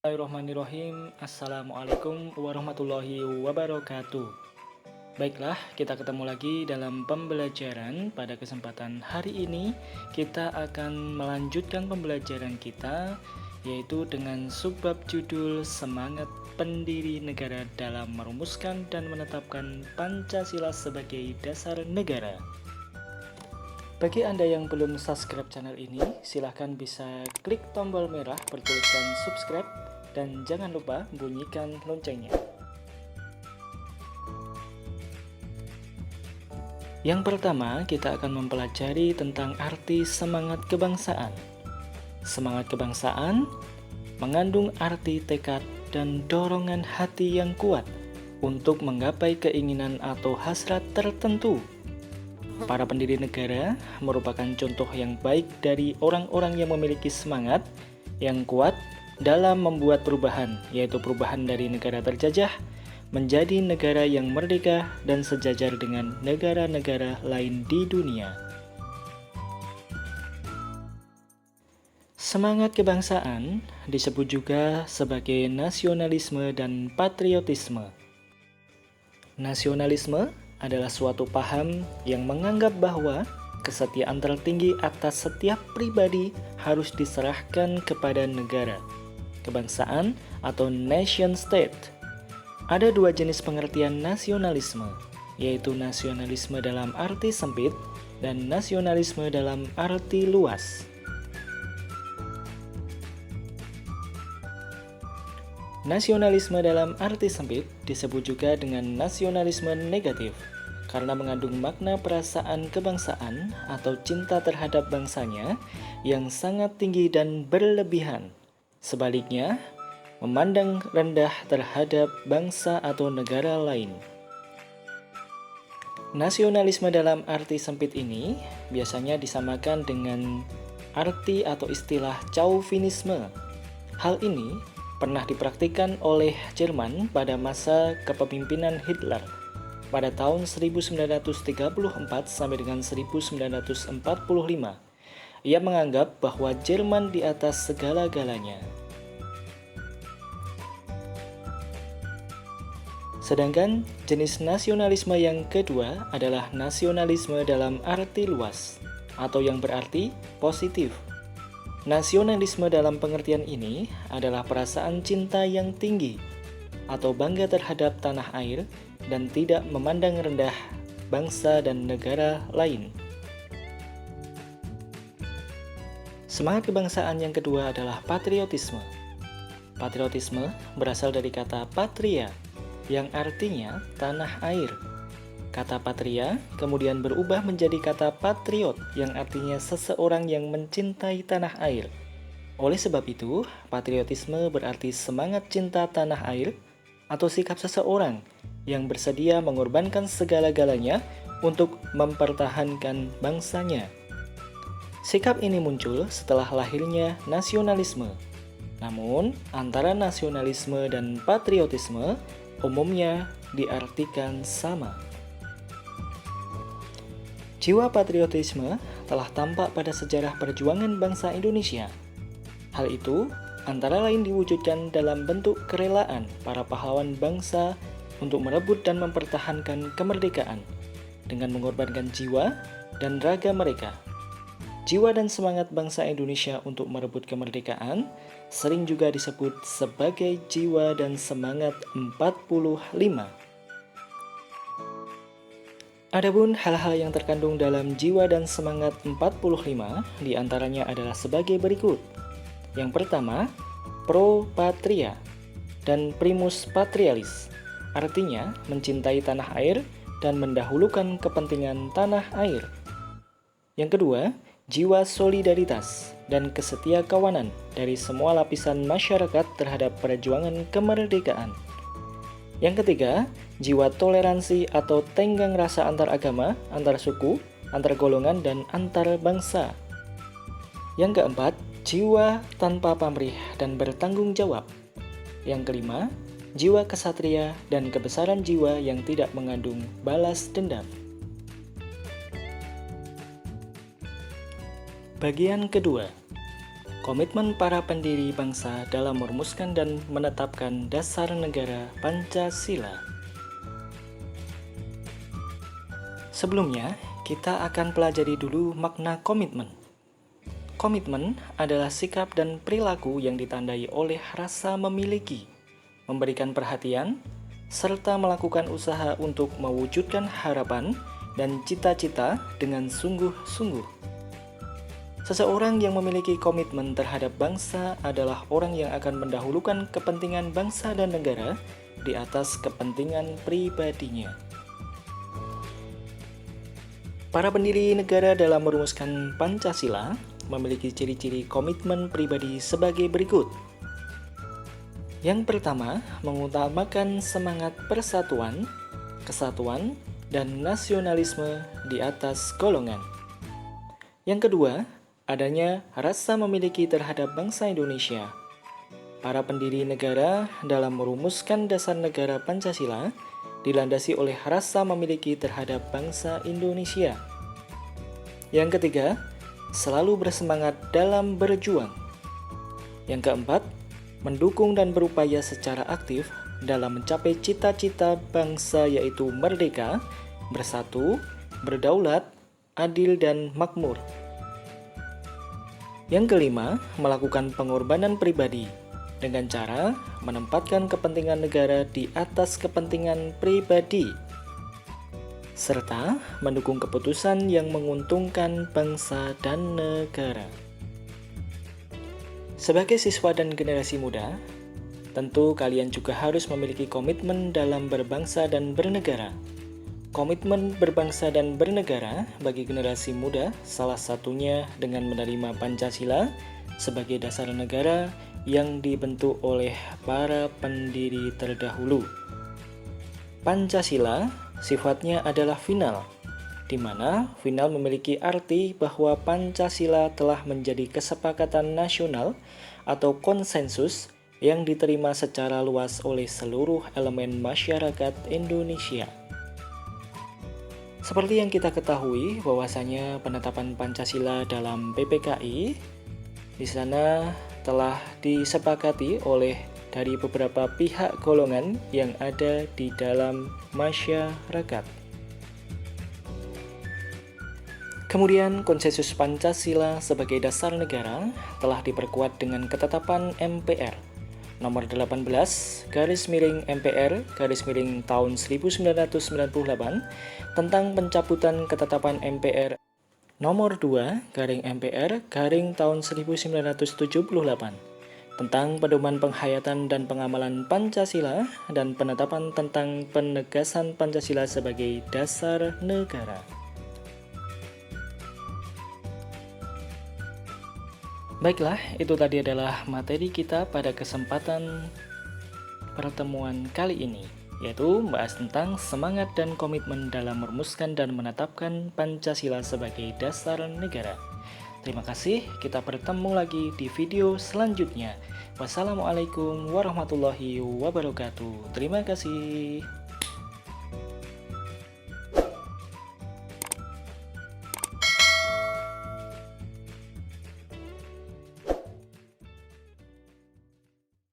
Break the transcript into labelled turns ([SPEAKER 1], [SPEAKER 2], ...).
[SPEAKER 1] Bismillahirrahmanirrahim. Assalamualaikum warahmatullahi wabarakatuh. Baiklah, kita ketemu lagi dalam pembelajaran. Pada kesempatan hari ini, kita akan melanjutkan pembelajaran kita, yaitu dengan subbab judul Semangat Pendiri Negara dalam Merumuskan dan Menetapkan Pancasila sebagai Dasar Negara. Bagi Anda yang belum subscribe channel ini, silahkan bisa klik tombol merah bertuliskan subscribe dan jangan lupa bunyikan loncengnya. Yang pertama, kita akan mempelajari tentang arti semangat kebangsaan. Semangat kebangsaan mengandung arti tekad dan dorongan hati yang kuat untuk menggapai keinginan atau hasrat tertentu. Para pendiri negara merupakan contoh yang baik dari orang-orang yang memiliki semangat yang kuat dalam membuat perubahan, yaitu perubahan dari negara terjajah menjadi negara yang merdeka dan sejajar dengan negara-negara lain di dunia. Semangat kebangsaan disebut juga sebagai nasionalisme dan patriotisme. Nasionalisme adalah suatu paham yang menganggap bahwa kesetiaan tertinggi atas setiap pribadi harus diserahkan kepada negara, kebangsaan atau nation state. Ada dua jenis pengertian nasionalisme, yaitu nasionalisme dalam arti sempit dan nasionalisme dalam arti luas. Nasionalisme dalam arti sempit disebut juga dengan nasionalisme negatif karena mengandung makna perasaan kebangsaan atau cinta terhadap bangsanya yang sangat tinggi dan berlebihan. Sebaliknya, memandang rendah terhadap bangsa atau negara lain. Nasionalisme dalam arti sempit ini biasanya disamakan dengan arti atau istilah chauvinisme. Hal ini pernah dipraktikkan oleh Jerman pada masa kepemimpinan Hitler pada tahun 1934 sampai dengan 1945. Ia menganggap bahwa Jerman di atas segala-galanya. Sedangkan jenis nasionalisme yang kedua adalah nasionalisme dalam arti luas atau yang berarti positif. Nasionalisme dalam pengertian ini adalah perasaan cinta yang tinggi atau bangga terhadap tanah air dan tidak memandang rendah bangsa dan negara lain. Semangat kebangsaan yang kedua adalah patriotisme. Patriotisme berasal dari kata patria yang artinya tanah air. Kata patria kemudian berubah menjadi kata patriot yang artinya seseorang yang mencintai tanah air. Oleh sebab itu, patriotisme berarti semangat cinta tanah air atau sikap seseorang yang bersedia mengorbankan segala-galanya untuk mempertahankan bangsanya. Sikap ini muncul setelah lahirnya nasionalisme. Namun, antara nasionalisme dan patriotisme umumnya diartikan sama. Jiwa patriotisme telah tampak pada sejarah perjuangan bangsa Indonesia. Hal itu antara lain diwujudkan dalam bentuk kerelaan para pahlawan bangsa untuk merebut dan mempertahankan kemerdekaan dengan mengorbankan jiwa dan raga mereka. Jiwa dan semangat bangsa Indonesia untuk merebut kemerdekaan sering juga disebut sebagai jiwa dan semangat 45. Adapun hal-hal yang terkandung dalam jiwa dan semangat 45 diantaranya adalah sebagai berikut. Yang pertama, pro patria dan primus patrialis, artinya mencintai tanah air dan mendahulukan kepentingan tanah air. Yang kedua, jiwa solidaritas dan kesetiakawanan dari semua lapisan masyarakat terhadap perjuangan kemerdekaan. Yang ketiga, jiwa toleransi atau tenggang rasa antar agama, antar suku, antar golongan, dan antar bangsa. Yang keempat, jiwa tanpa pamrih dan bertanggung jawab. Yang kelima, jiwa kesatria dan kebesaran jiwa yang tidak mengandung balas dendam. Bagian kedua, Komitmen para pendiri bangsa dalam merumuskan dan menetapkan dasar negara Pancasila. Sebelumnya, kita akan pelajari dulu makna komitmen. Komitmen adalah sikap dan perilaku yang ditandai oleh rasa memiliki, memberikan perhatian, serta melakukan usaha untuk mewujudkan harapan dan cita-cita dengan sungguh-sungguh. Seseorang yang memiliki komitmen terhadap bangsa adalah orang yang akan mendahulukan kepentingan bangsa dan negara di atas kepentingan pribadinya. Para pendiri negara dalam merumuskan Pancasila memiliki ciri-ciri komitmen pribadi sebagai berikut. Yang pertama, mengutamakan semangat persatuan, kesatuan, dan nasionalisme di atas golongan. Yang kedua, adanya rasa memiliki terhadap bangsa Indonesia. Para pendiri negara dalam merumuskan dasar negara Pancasila dilandasi oleh rasa memiliki terhadap bangsa Indonesia. Yang ketiga, selalu bersemangat dalam berjuang. Yang keempat, mendukung dan berupaya secara aktif dalam mencapai cita-cita bangsa yaitu merdeka, bersatu, berdaulat, adil, dan makmur. Yang kelima, melakukan pengorbanan pribadi dengan cara menempatkan kepentingan negara di atas kepentingan pribadi, serta mendukung keputusan yang menguntungkan bangsa dan negara. Sebagai siswa dan generasi muda, tentu kalian juga harus memiliki komitmen dalam berbangsa dan bernegara. Komitmen berbangsa dan bernegara bagi generasi muda salah satunya dengan menerima Pancasila sebagai dasar negara yang dibentuk oleh para pendiri terdahulu. Pancasila sifatnya adalah final, di mana final memiliki arti bahwa Pancasila telah menjadi kesepakatan nasional atau konsensus yang diterima secara luas oleh seluruh elemen masyarakat Indonesia. Seperti yang kita ketahui bahwasanya penetapan Pancasila dalam PPKI di sana telah disepakati oleh dari beberapa pihak golongan yang ada di dalam masyarakat. Kemudian konsensus Pancasila sebagai dasar negara telah diperkuat dengan ketetapan MPR nomor 18 MPR tahun 1998 tentang pencabutan ketetapan MPR nomor 2 MPR tahun 1978 tentang pedoman penghayatan dan pengamalan Pancasila dan penetapan tentang penegasan Pancasila sebagai dasar negara. Baiklah, itu tadi adalah materi kita pada kesempatan pertemuan kali ini, yaitu membahas tentang semangat dan komitmen dalam merumuskan dan menetapkan Pancasila sebagai dasar negara. Terima kasih, kita bertemu lagi di video selanjutnya. Wassalamualaikum warahmatullahi wabarakatuh. Terima kasih.